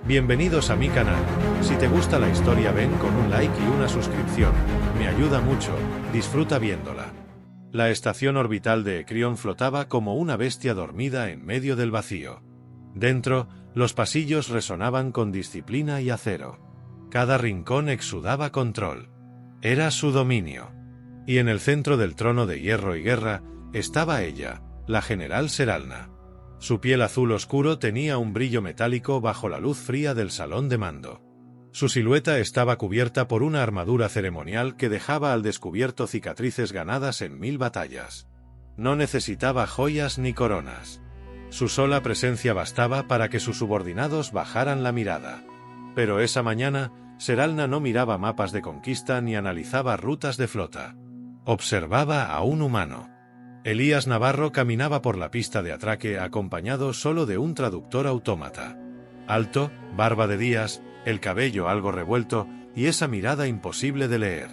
Bienvenidos a mi canal. Si te gusta la historia ven con un like y una suscripción, me ayuda mucho, disfruta viéndola. La estación orbital de Ecrión flotaba como una bestia dormida en medio del vacío. Dentro, los pasillos resonaban con disciplina y acero. Cada rincón exudaba control. Era su dominio. Y en el centro del trono de hierro y guerra, estaba ella, la general Seralna. Su piel azul oscuro tenía un brillo metálico bajo la luz fría del salón de mando. Su silueta estaba cubierta por una armadura ceremonial que dejaba al descubierto cicatrices ganadas en 1000 batallas. No necesitaba joyas ni coronas. Su sola presencia bastaba para que sus subordinados bajaran la mirada. Pero esa mañana, Seralna no miraba mapas de conquista ni analizaba rutas de flota. Observaba a un humano. Elías Navarro caminaba por la pista de atraque acompañado solo de un traductor autómata. Alto, barba de días, el cabello algo revuelto y esa mirada imposible de leer.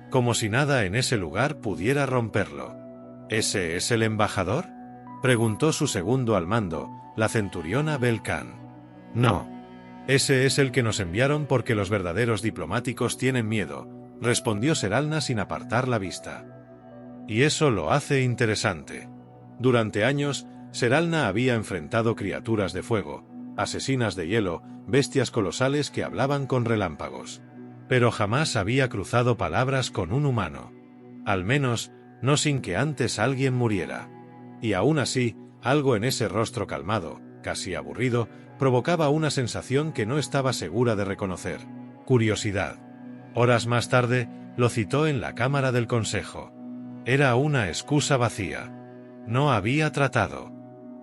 Como si nada en ese lugar pudiera romperlo. ¿Ese es el embajador?, preguntó su segundo al mando, la centuriona Belcán. No. Ese es el que nos enviaron porque los verdaderos diplomáticos tienen miedo, respondió Seralna sin apartar la vista. Y eso lo hace interesante. Durante años, Seralna había enfrentado criaturas de fuego, asesinas de hielo, bestias colosales que hablaban con relámpagos. Pero jamás había cruzado palabras con un humano. Al menos, no sin que antes alguien muriera. Y aún así, algo en ese rostro calmado, casi aburrido, provocaba una sensación que no estaba segura de reconocer: curiosidad. Horas más tarde, lo citó en la Cámara del Consejo. Era una excusa vacía. No había tratado.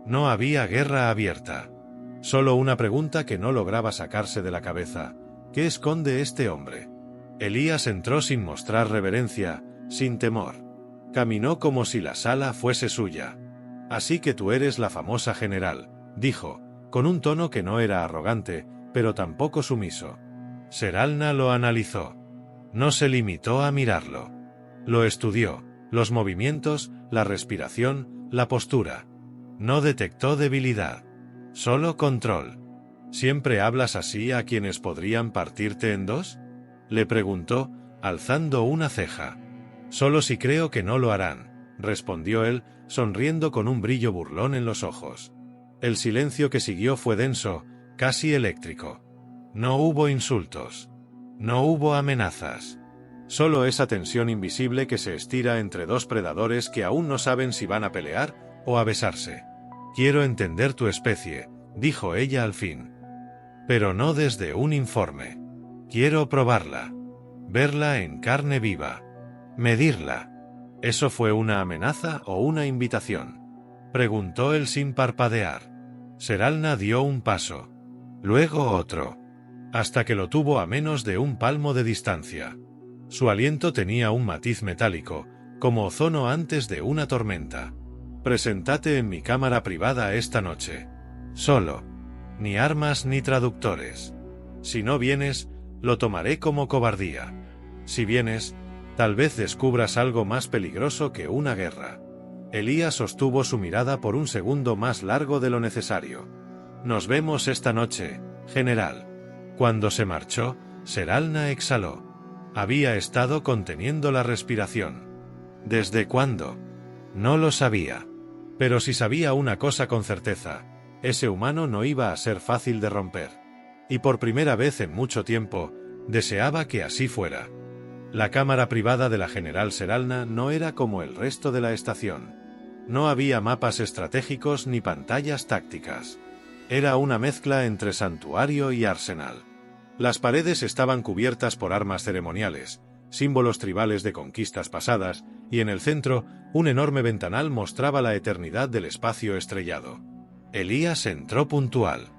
No había guerra abierta. Solo una pregunta que no lograba sacarse de la cabeza: ¿qué esconde este hombre? Elías entró sin mostrar reverencia, sin temor. Caminó como si la sala fuese suya. Así que tú eres la famosa general, dijo, con un tono que no era arrogante, pero tampoco sumiso. Seralna lo analizó. No se limitó a mirarlo. Lo estudió, los movimientos, la respiración, la postura. No detectó debilidad. Solo control. ¿Siempre hablas así a quienes podrían partirte en dos?, le preguntó, alzando una ceja. Solo si creo que no lo harán, respondió él, sonriendo con un brillo burlón en los ojos. El silencio que siguió fue denso, casi eléctrico. No hubo insultos. No hubo amenazas. Solo esa tensión invisible que se estira entre dos predadores que aún no saben si van a pelear o a besarse. Quiero entender tu especie, dijo ella al fin. Pero no desde un informe. Quiero probarla. Verla en carne viva. Medirla. ¿Eso fue una amenaza o una invitación?, preguntó él sin parpadear. Seralna dio un paso. Luego otro. Hasta que lo tuvo a menos de un palmo de distancia. Su aliento tenía un matiz metálico, como ozono antes de una tormenta. Preséntate en mi cámara privada esta noche. Solo. Ni armas ni traductores. Si no vienes, lo tomaré como cobardía. Si vienes, tal vez descubras algo más peligroso que una guerra. Elías sostuvo su mirada por un segundo más largo de lo necesario. Nos vemos esta noche, general. Cuando se marchó, Seralna exhaló. Había estado conteniendo la respiración. ¿Desde cuándo? No lo sabía. Pero si sabía una cosa con certeza, ese humano no iba a ser fácil de romper. Y por primera vez en mucho tiempo, deseaba que así fuera. La cámara privada de la general Seralna no era como el resto de la estación. No había mapas estratégicos ni pantallas tácticas. Era una mezcla entre santuario y arsenal. Las paredes estaban cubiertas por armas ceremoniales, símbolos tribales de conquistas pasadas, y en el centro, un enorme ventanal mostraba la eternidad del espacio estrellado. Elías entró puntual.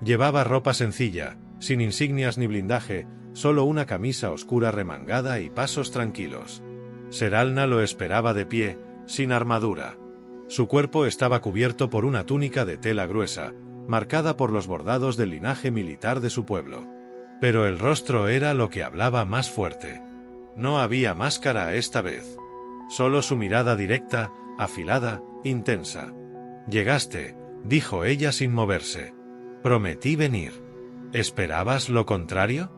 Llevaba ropa sencilla, sin insignias ni blindaje, solo una camisa oscura remangada y pasos tranquilos. Seralna lo esperaba de pie, sin armadura. Su cuerpo estaba cubierto por una túnica de tela gruesa, marcada por los bordados del linaje militar de su pueblo. Pero el rostro era lo que hablaba más fuerte. No había máscara esta vez. Solo su mirada directa, afilada, intensa. Llegaste, dijo ella sin moverse. Prometí venir. ¿Esperabas lo contrario?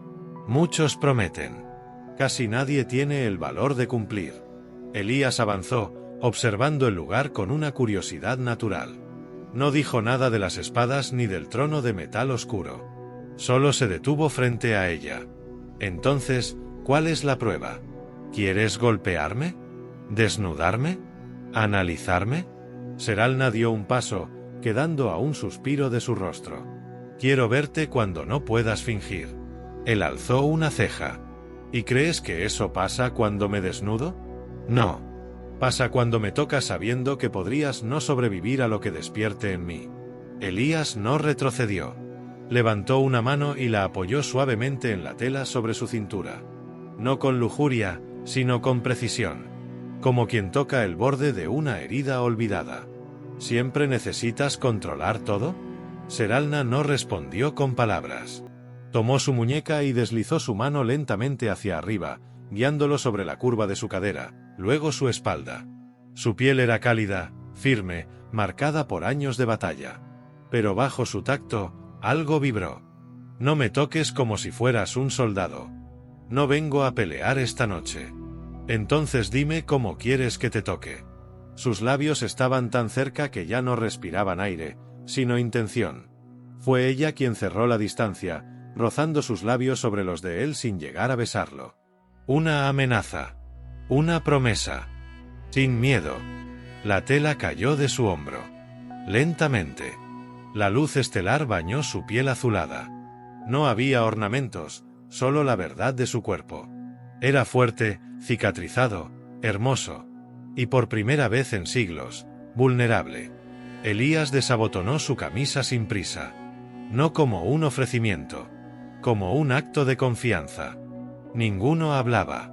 Muchos prometen. Casi nadie tiene el valor de cumplir. Elías avanzó, observando el lugar con una curiosidad natural. No dijo nada de las espadas ni del trono de metal oscuro. Solo se detuvo frente a ella. Entonces, ¿cuál es la prueba? ¿Quieres golpearme? ¿Desnudarme? ¿Analizarme? Seralna dio un paso, quedando a un suspiro de su rostro. Quiero verte cuando no puedas fingir. Él alzó una ceja. ¿Y crees que eso pasa cuando me desnudo? No. Pasa cuando me toca sabiendo que podrías no sobrevivir a lo que despierte en mí. Elías no retrocedió. Levantó una mano y la apoyó suavemente en la tela sobre su cintura. No con lujuria, sino con precisión. Como quien toca el borde de una herida olvidada. ¿Siempre necesitas controlar todo? Seralna no respondió con palabras. Tomó su muñeca y deslizó su mano lentamente hacia arriba, guiándolo sobre la curva de su cadera, luego su espalda. Su piel era cálida, firme, marcada por años de batalla. Pero bajo su tacto, algo vibró. No me toques como si fueras un soldado. No vengo a pelear esta noche. Entonces dime cómo quieres que te toque. Sus labios estaban tan cerca que ya no respiraban aire, sino intención. Fue ella quien cerró la distancia, rozando sus labios sobre los de él sin llegar a besarlo. Una amenaza. Una promesa. Sin miedo. La tela cayó de su hombro. Lentamente. La luz estelar bañó su piel azulada. No había ornamentos, solo la verdad de su cuerpo. Era fuerte, cicatrizado, hermoso. Y por primera vez en siglos, vulnerable. Elías desabotonó su camisa sin prisa. No como un ofrecimiento. Como un acto de confianza. Ninguno hablaba.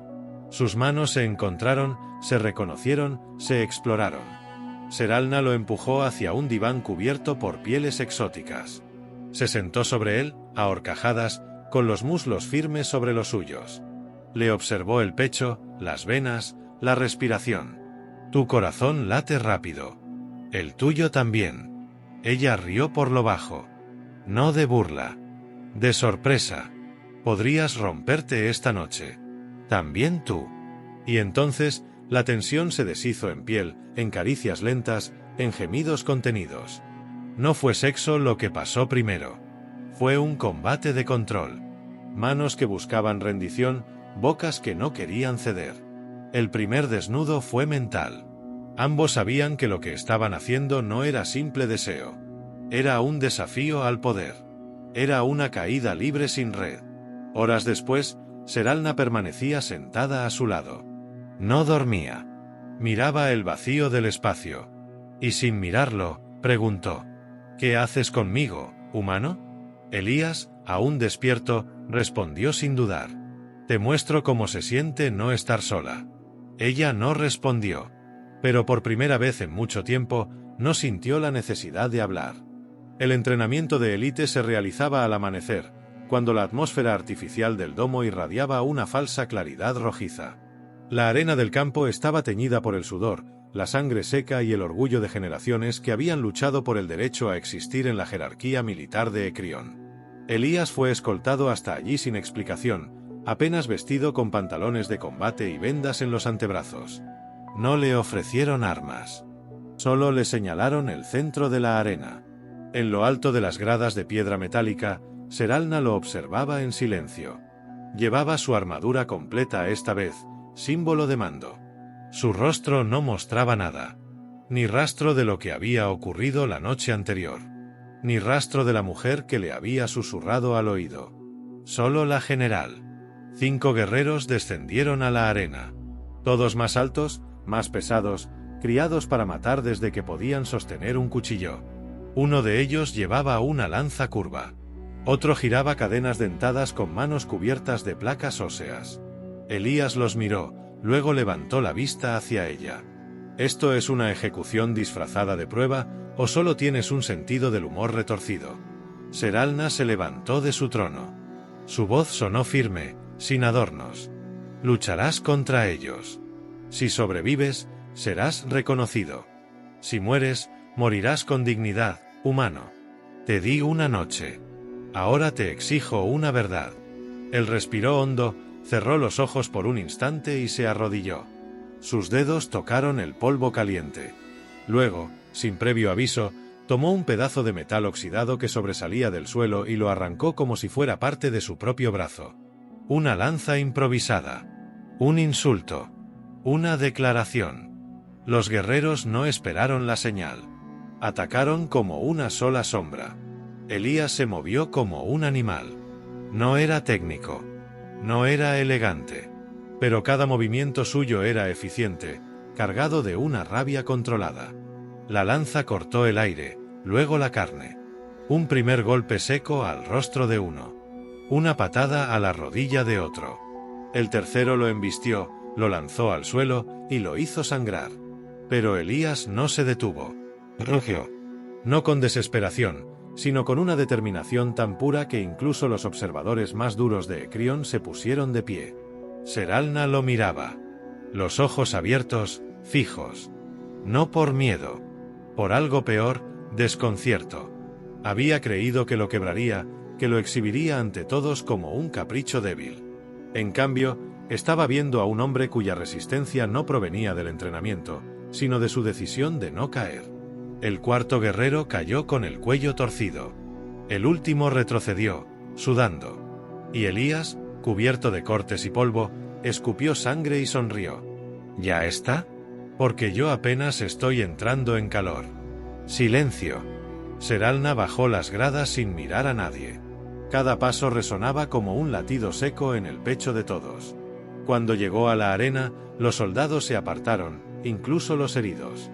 Sus manos se encontraron, se reconocieron, se exploraron. Seralna lo empujó hacia un diván cubierto por pieles exóticas. Se sentó sobre él, a horcajadas, con los muslos firmes sobre los suyos. Le observó el pecho, las venas, la respiración. Tu corazón late rápido. El tuyo también. Ella rió por lo bajo. No de burla. De sorpresa. Podrías romperte esta noche. También tú. Y entonces, la tensión se deshizo en piel, en caricias lentas, en gemidos contenidos. No fue sexo lo que pasó primero. Fue un combate de control. Manos que buscaban rendición, bocas que no querían ceder. El primer desnudo fue mental. Ambos sabían que lo que estaban haciendo no era simple deseo. Era un desafío al poder. Era una caída libre sin red. Horas después, Seralna permanecía sentada a su lado. No dormía. Miraba el vacío del espacio. Y sin mirarlo, preguntó: ¿Qué haces conmigo, humano? Elías, aún despierto, respondió sin dudar: Te muestro cómo se siente no estar sola. Ella no respondió. Pero por primera vez en mucho tiempo, no sintió la necesidad de hablar. El entrenamiento de élite se realizaba al amanecer, cuando la atmósfera artificial del domo irradiaba una falsa claridad rojiza. La arena del campo estaba teñida por el sudor, la sangre seca y el orgullo de generaciones que habían luchado por el derecho a existir en la jerarquía militar de Ecrión. Elías fue escoltado hasta allí sin explicación, apenas vestido con pantalones de combate y vendas en los antebrazos. No le ofrecieron armas. Solo le señalaron el centro de la arena. En lo alto de las gradas de piedra metálica, Seralna lo observaba en silencio. Llevaba su armadura completa esta vez, símbolo de mando. Su rostro no mostraba nada. Ni rastro de lo que había ocurrido la noche anterior. Ni rastro de la mujer que le había susurrado al oído. Solo la general. 5 guerreros descendieron a la arena. Todos más altos, más pesados, criados para matar desde que podían sostener un cuchillo. Uno de ellos llevaba una lanza curva. Otro giraba cadenas dentadas con manos cubiertas de placas óseas. Elías los miró, luego levantó la vista hacia ella. ¿Esto es una ejecución disfrazada de prueba, o solo tienes un sentido del humor retorcido? Seralna se levantó de su trono. Su voz sonó firme, sin adornos. Lucharás contra ellos. Si sobrevives, serás reconocido. Si mueres, morirás con dignidad, humano. Te di una noche. Ahora te exijo una verdad. Él respiró hondo, cerró los ojos por un instante y se arrodilló. Sus dedos tocaron el polvo caliente. Luego, sin previo aviso, tomó un pedazo de metal oxidado que sobresalía del suelo y lo arrancó como si fuera parte de su propio brazo. Una lanza improvisada. Un insulto. Una declaración. Los guerreros no esperaron la señal. Atacaron como una sola sombra. Elías se movió como un animal. No era técnico. No era elegante. Pero cada movimiento suyo era eficiente, cargado de una rabia controlada. La lanza cortó el aire, luego la carne. Un primer golpe seco al rostro de uno. Una patada a la rodilla de otro. El tercero lo embistió, lo lanzó al suelo y lo hizo sangrar. Pero Elías no se detuvo. Rugió. No con desesperación, sino con una determinación tan pura que incluso los observadores más duros de Ecrión se pusieron de pie. Seralna lo miraba. Los ojos abiertos, fijos. No por miedo. Por algo peor, desconcierto. Había creído que lo quebraría, que lo exhibiría ante todos como un capricho débil. En cambio, estaba viendo a un hombre cuya resistencia no provenía del entrenamiento, sino de su decisión de no caer. El cuarto guerrero cayó con el cuello torcido. El último retrocedió, sudando. Y Elías, cubierto de cortes y polvo, escupió sangre y sonrió. ¿Ya está? Porque yo apenas estoy entrando en calor. Silencio. Seralna bajó las gradas sin mirar a nadie. Cada paso resonaba como un latido seco en el pecho de todos. Cuando llegó a la arena, los soldados se apartaron, incluso los heridos.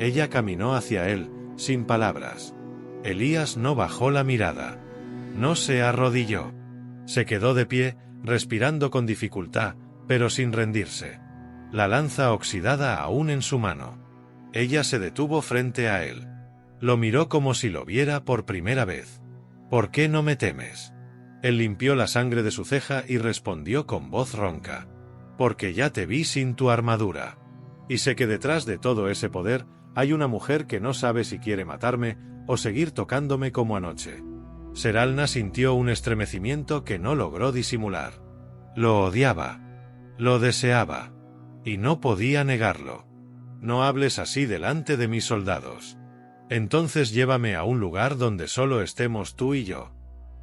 Ella caminó hacia él, sin palabras. Elías no bajó la mirada. No se arrodilló. Se quedó de pie, respirando con dificultad, pero sin rendirse. La lanza oxidada aún en su mano. Ella se detuvo frente a él. Lo miró como si lo viera por primera vez. ¿Por qué no me temes? Él limpió la sangre de su ceja y respondió con voz ronca. Porque ya te vi sin tu armadura. Y sé que detrás de todo ese poder hay una mujer que no sabe si quiere matarme o seguir tocándome como anoche. Seralna sintió un estremecimiento que no logró disimular. Lo odiaba. Lo deseaba. Y no podía negarlo. No hables así delante de mis soldados. Entonces llévame a un lugar donde solo estemos tú y yo.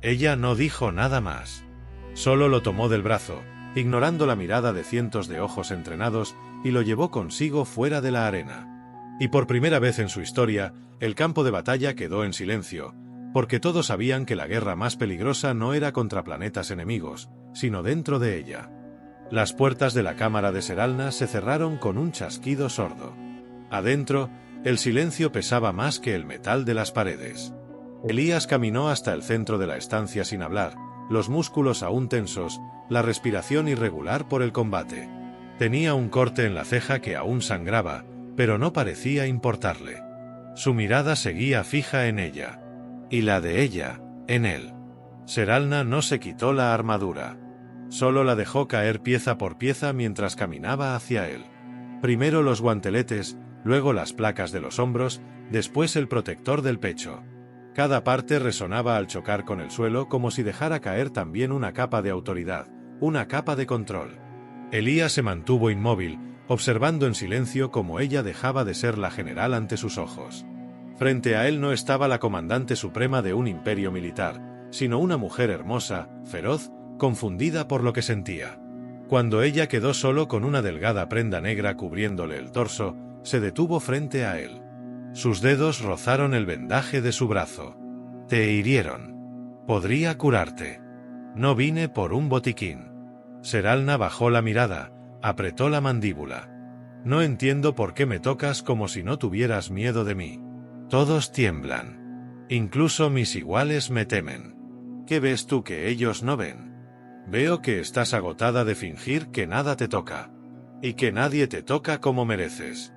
Ella no dijo nada más. Solo lo tomó del brazo, ignorando la mirada de cientos de ojos entrenados, y lo llevó consigo fuera de la arena. Y por primera vez en su historia, el campo de batalla quedó en silencio, porque todos sabían que la guerra más peligrosa no era contra planetas enemigos, sino dentro de ella. Las puertas de la cámara de Seralna se cerraron con un chasquido sordo. Adentro, el silencio pesaba más que el metal de las paredes. Elías caminó hasta el centro de la estancia sin hablar, los músculos aún tensos, la respiración irregular por el combate. Tenía un corte en la ceja que aún sangraba, pero no parecía importarle. Su mirada seguía fija en ella. Y la de ella, en él. Seralna no se quitó la armadura. Solo la dejó caer pieza por pieza mientras caminaba hacia él. Primero los guanteletes, luego las placas de los hombros, después el protector del pecho. Cada parte resonaba al chocar con el suelo como si dejara caer también una capa de autoridad, una capa de control. Elías se mantuvo inmóvil, observando en silencio cómo ella dejaba de ser la general ante sus ojos. Frente a él no estaba la comandante suprema de un imperio militar, sino una mujer hermosa, feroz, confundida por lo que sentía. Cuando ella quedó solo con una delgada prenda negra cubriéndole el torso, se detuvo frente a él. Sus dedos rozaron el vendaje de su brazo. Te hirieron. Podría curarte. No vine por un botiquín. Seralna bajó la mirada, apretó la mandíbula. No entiendo por qué me tocas como si no tuvieras miedo de mí. Todos tiemblan. Incluso mis iguales me temen. ¿Qué ves tú que ellos no ven? Veo que estás agotada de fingir que nada te toca. Y que nadie te toca como mereces.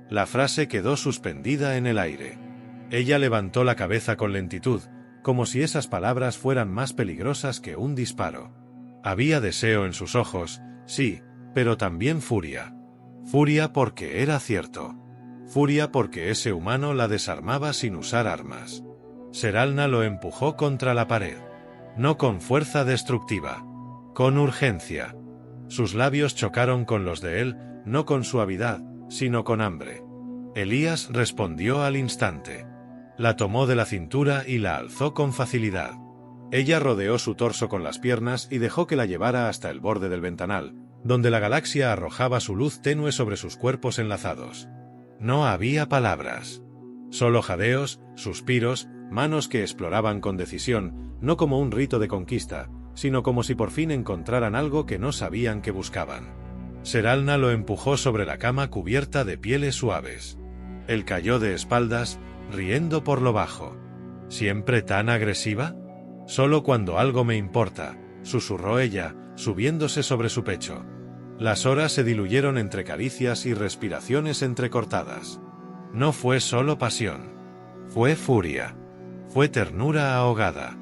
La frase quedó suspendida en el aire. Ella levantó la cabeza con lentitud, como si esas palabras fueran más peligrosas que un disparo. Había deseo en sus ojos, sí, pero también furia. Furia porque era cierto. Furia porque ese humano la desarmaba sin usar armas. Seralna lo empujó contra la pared. no con fuerza destructiva, con urgencia. Sus labios chocaron con los de él, no con suavidad, sino con hambre. Elías respondió al instante. La tomó de la cintura y la alzó con facilidad. Ella rodeó su torso con las piernas y dejó que la llevara hasta el borde del ventanal, donde la galaxia arrojaba su luz tenue sobre sus cuerpos enlazados. No había palabras. Solo jadeos, suspiros, manos que exploraban con decisión, no como un rito de conquista, sino como si por fin encontraran algo que no sabían que buscaban. Seralna lo empujó sobre la cama cubierta de pieles suaves. Él cayó de espaldas, riendo por lo bajo. ¿Siempre tan agresiva? Solo cuando algo me importa, susurró ella, subiéndose sobre su pecho. Las horas se diluyeron entre caricias y respiraciones entrecortadas. No fue solo pasión. Fue furia. Fue ternura ahogada.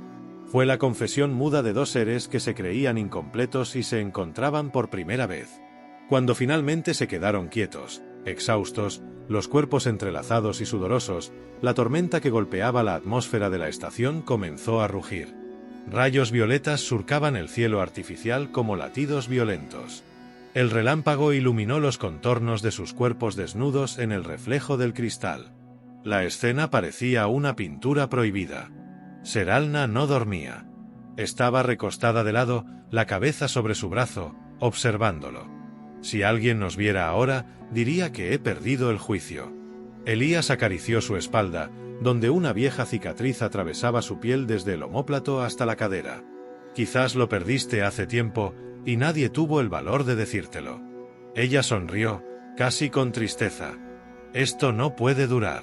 Fue la confesión muda de dos seres que se creían incompletos y se encontraban por primera vez. Cuando finalmente se quedaron quietos, exhaustos, los cuerpos entrelazados y sudorosos, la tormenta que golpeaba la atmósfera de la estación comenzó a rugir. Rayos violetas surcaban el cielo artificial como latidos violentos. El relámpago iluminó los contornos de sus cuerpos desnudos en el reflejo del cristal. La escena parecía una pintura prohibida. Seralna no dormía. Estaba recostada de lado, la cabeza sobre su brazo, observándolo. Si alguien nos viera ahora, diría que he perdido el juicio. Elías acarició su espalda, donde una vieja cicatriz atravesaba su piel desde el omóplato hasta la cadera. Quizás lo perdiste hace tiempo, y nadie tuvo el valor de decírtelo. Ella sonrió, casi con tristeza. Esto no puede durar.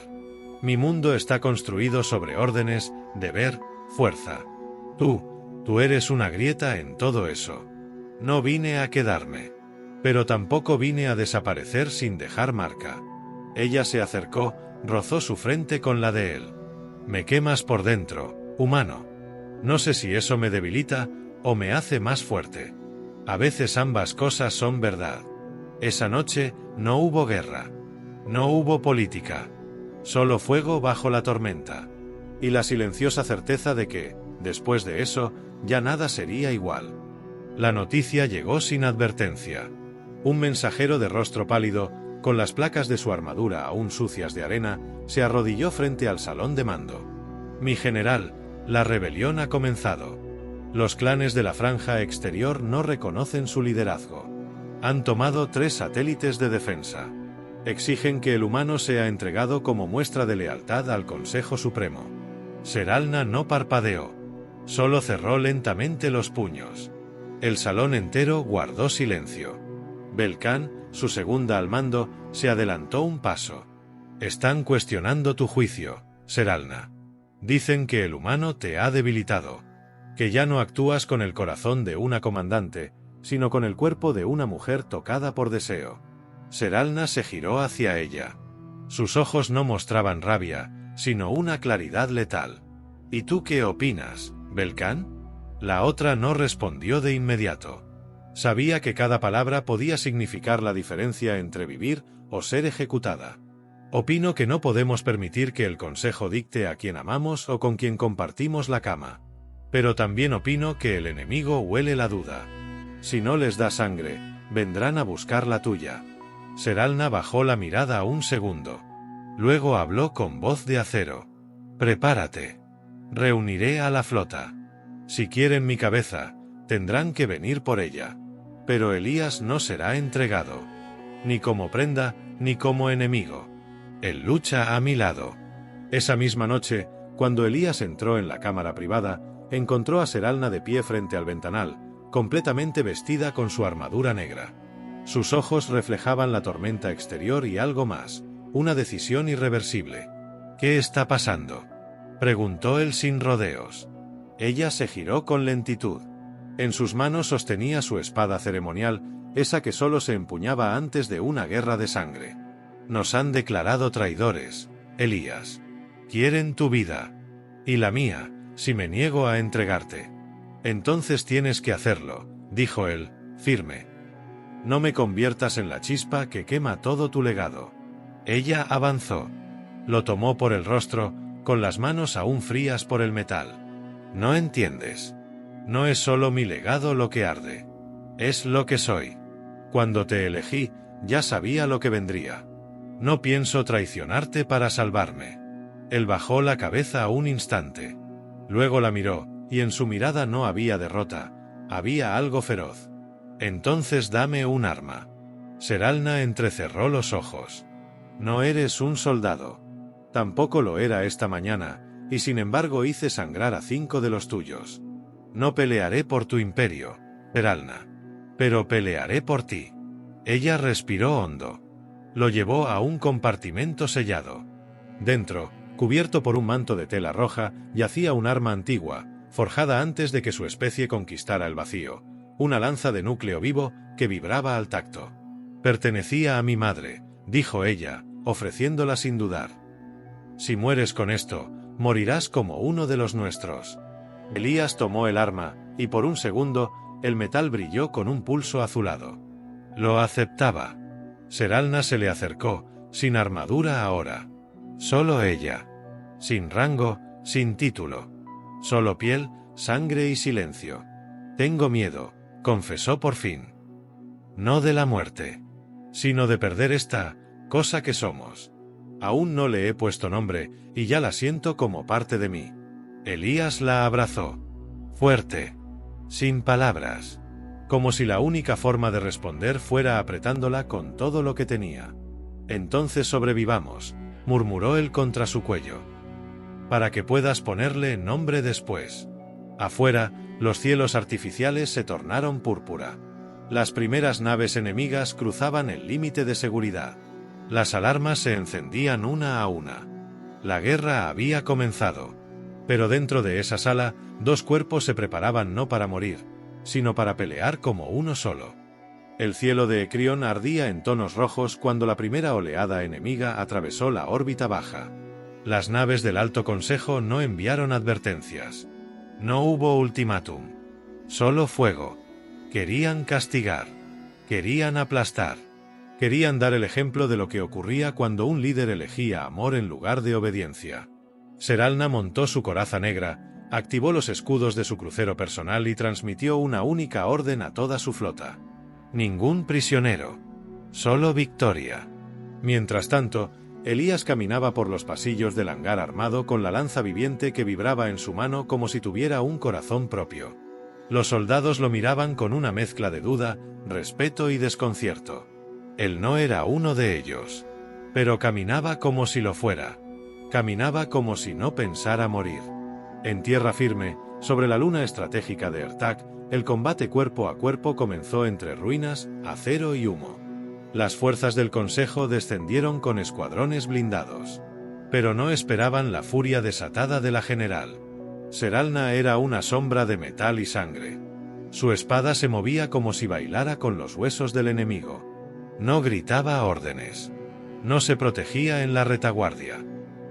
Mi mundo está construido sobre órdenes, deber, fuerza. Tú eres una grieta en todo eso. No vine a quedarme. Pero tampoco vine a desaparecer sin dejar marca. Ella se acercó, rozó su frente con la de él. Me quemas por dentro, humano. No sé si eso me debilita o me hace más fuerte. A veces ambas cosas son verdad. Esa noche no hubo guerra. No hubo política. Solo fuego bajo la tormenta. Y la silenciosa certeza de que, después de eso, ya nada sería igual. La noticia llegó sin advertencia. Un mensajero de rostro pálido, con las placas de su armadura aún sucias de arena, se arrodilló frente al salón de mando. Mi general, la rebelión ha comenzado. Los clanes de la franja exterior no reconocen su liderazgo. Han tomado 3 satélites de defensa. Exigen que el humano sea entregado como muestra de lealtad al Consejo Supremo. Seralna no parpadeó. Solo cerró lentamente los puños. El salón entero guardó silencio. Belcán, su segunda al mando, se adelantó un paso. Están cuestionando tu juicio, Seralna. Dicen que el humano te ha debilitado. Que ya no actúas con el corazón de una comandante, sino con el cuerpo de una mujer tocada por deseo. Seralna se giró hacia ella. Sus ojos no mostraban rabia, sino una claridad letal. ¿Y tú qué opinas, Belcán? La otra no respondió de inmediato. Sabía que cada palabra podía significar la diferencia entre vivir o ser ejecutada. Opino que no podemos permitir que el Consejo dicte a quien amamos o con quien compartimos la cama. Pero también opino que el enemigo huele la duda. Si no les da sangre, vendrán a buscar la tuya. Seralna bajó la mirada un segundo. Luego habló con voz de acero. Prepárate. Reuniré a la flota. Si quieren mi cabeza, tendrán que venir por ella. Pero Elías no será entregado. Ni como prenda, ni como enemigo. Él lucha a mi lado. Esa misma noche, cuando Elías entró en la cámara privada, encontró a Seralna de pie frente al ventanal, completamente vestida con su armadura negra. Sus ojos reflejaban la tormenta exterior y algo más, una decisión irreversible. ¿Qué está pasando?, preguntó él sin rodeos. Ella se giró con lentitud. En sus manos sostenía su espada ceremonial, esa que solo se empuñaba antes de una guerra de sangre. Nos han declarado traidores, Elías. Quieren tu vida. Y la mía, si me niego a entregarte. Entonces tienes que hacerlo, dijo él, firme. No me conviertas en la chispa que quema todo tu legado. Ella avanzó. Lo tomó por el rostro, con las manos aún frías por el metal. No entiendes. No es solo mi legado lo que arde. Es lo que soy. Cuando te elegí, ya sabía lo que vendría. No pienso traicionarte para salvarme. Él bajó la cabeza un instante. Luego la miró, y en su mirada no había derrota, había algo feroz. Entonces dame un arma. Seralna entrecerró los ojos. No eres un soldado. Tampoco lo era esta mañana, y sin embargo hice sangrar a 5 de los tuyos. No pelearé por tu imperio, Seralna. Pero pelearé por ti. Ella respiró hondo. Lo llevó a un compartimento sellado. Dentro, cubierto por un manto de tela roja, yacía un arma antigua, forjada antes de que su especie conquistara el vacío, una lanza de núcleo vivo que vibraba al tacto. Pertenecía a mi madre, dijo ella, ofreciéndola sin dudar. Si mueres con esto, morirás como uno de los nuestros. Elías tomó el arma, y por un segundo, el metal brilló con un pulso azulado. Lo aceptaba. Seralna se le acercó, sin armadura ahora. Solo ella. Sin rango, sin título. Solo piel, sangre y silencio. Tengo miedo, confesó por fin. No de la muerte, sino de perder esta cosa que somos. Aún no le he puesto nombre, y ya la siento como parte de mí. Elías la abrazó. Fuerte. Sin palabras. Como si la única forma de responder fuera apretándola con todo lo que tenía. Entonces sobrevivamos, murmuró él contra su cuello. Para que puedas ponerle nombre después. Afuera, los cielos artificiales se tornaron púrpura. Las primeras naves enemigas cruzaban el límite de seguridad. Las alarmas se encendían una a una. La guerra había comenzado. Pero dentro de esa sala, 2 cuerpos se preparaban no para morir, sino para pelear como uno solo. El cielo de Ecrión ardía en tonos rojos cuando la primera oleada enemiga atravesó la órbita baja. Las naves del Alto Consejo no enviaron advertencias. No hubo ultimátum. Solo fuego. Querían castigar. Querían aplastar. Querían dar el ejemplo de lo que ocurría cuando un líder elegía amor en lugar de obediencia. Seralna montó su coraza negra, activó los escudos de su crucero personal y transmitió una única orden a toda su flota. Ningún prisionero. Solo victoria. Mientras tanto, Elías caminaba por los pasillos del hangar armado con la lanza viviente que vibraba en su mano como si tuviera un corazón propio. Los soldados lo miraban con una mezcla de duda, respeto y desconcierto. Él no era uno de ellos. Pero caminaba como si lo fuera. Caminaba como si no pensara morir. En tierra firme, sobre la luna estratégica de Ertak, el combate cuerpo a cuerpo comenzó entre ruinas, acero y humo. Las fuerzas del Consejo descendieron con escuadrones blindados. Pero no esperaban la furia desatada de la general. Seralna era una sombra de metal y sangre. Su espada se movía como si bailara con los huesos del enemigo. No gritaba órdenes. No se protegía en la retaguardia.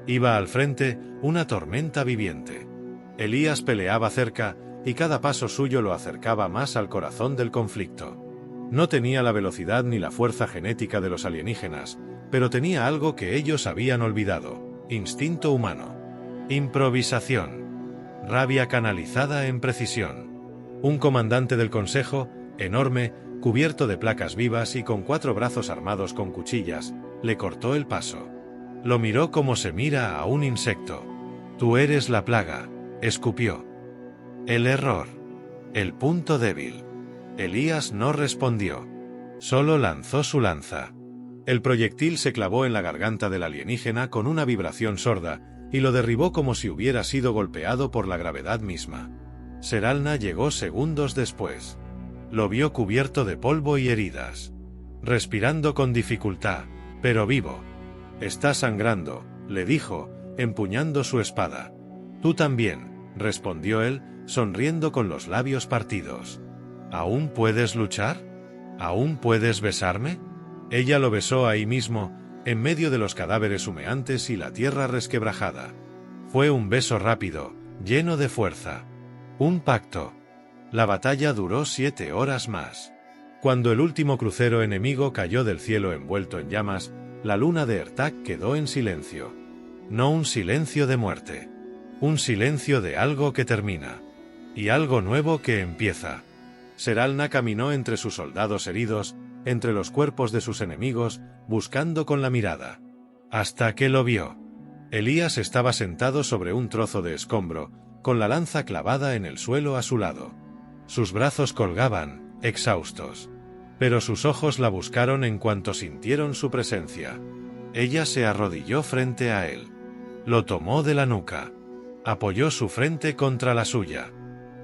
Iba al frente, una tormenta viviente. Elías peleaba cerca, y cada paso suyo lo acercaba más al corazón del conflicto. No tenía la velocidad ni la fuerza genética de los alienígenas, pero tenía algo que ellos habían olvidado: instinto humano. Improvisación. Rabia canalizada en precisión. Un comandante del Consejo, enorme, cubierto de placas vivas y con 4 brazos armados con cuchillas, le cortó el paso. Lo miró como se mira a un insecto. Tú eres la plaga, escupió. El error. El punto débil. Elías no respondió. Solo lanzó su lanza. El proyectil se clavó en la garganta del alienígena con una vibración sorda, y lo derribó como si hubiera sido golpeado por la gravedad misma. Seralna llegó segundos después. Lo vio cubierto de polvo y heridas. Respirando con dificultad, pero vivo. Está sangrando, le dijo, empuñando su espada. Tú también, respondió él, sonriendo con los labios partidos. ¿Aún puedes luchar? ¿Aún puedes besarme? Ella lo besó ahí mismo, en medio de los cadáveres humeantes y la tierra resquebrajada. Fue un beso rápido, lleno de fuerza. Un pacto. La batalla duró 7 horas más. Cuando el último crucero enemigo cayó del cielo envuelto en llamas, la luna de Ertak quedó en silencio. No un silencio de muerte. Un silencio de algo que termina. Y algo nuevo que empieza. Seralna caminó entre sus soldados heridos, entre los cuerpos de sus enemigos, buscando con la mirada. Hasta que lo vio. Elías estaba sentado sobre un trozo de escombro, con la lanza clavada en el suelo a su lado. Sus brazos colgaban, exhaustos. Pero sus ojos la buscaron en cuanto sintieron su presencia. Ella se arrodilló frente a él. Lo tomó de la nuca. Apoyó su frente contra la suya.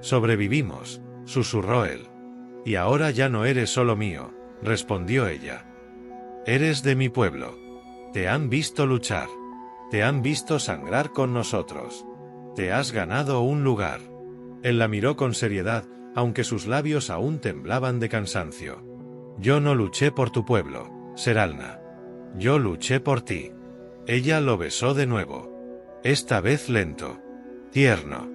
«Sobrevivimos», susurró él. «Y ahora ya no eres solo mío», respondió ella. «Eres de mi pueblo. Te han visto luchar. Te han visto sangrar con nosotros. Te has ganado un lugar». Él la miró con seriedad, aunque sus labios aún temblaban de cansancio. «Yo no luché por tu pueblo, Seralna. Yo luché por ti». Ella lo besó de nuevo. Esta vez lento. Tierno.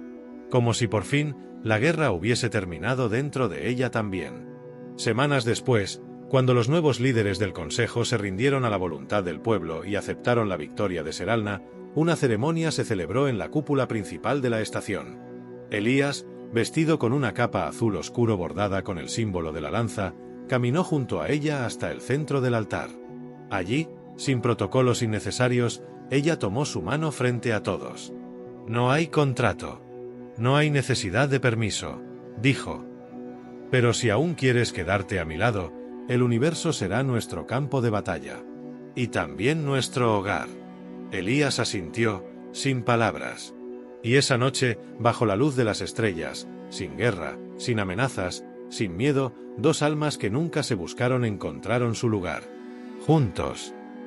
Como si por fin la guerra hubiese terminado dentro de ella también. Semanas después, cuando los nuevos líderes del consejo se rindieron a la voluntad del pueblo y aceptaron la victoria de Seralna, una ceremonia se celebró en la cúpula principal de la estación. Elías, vestido con una capa azul oscuro bordada con el símbolo de la lanza, caminó junto a ella hasta el centro del altar. Allí, sin protocolos innecesarios, ella tomó su mano frente a todos. «No hay contrato. No hay necesidad de permiso», dijo. «Pero si aún quieres quedarte a mi lado, el universo será nuestro campo de batalla. Y también nuestro hogar». Elías asintió, sin palabras. Y esa noche, bajo la luz de las estrellas, sin guerra, sin amenazas, sin miedo, dos almas que nunca se buscaron encontraron su lugar. Juntos.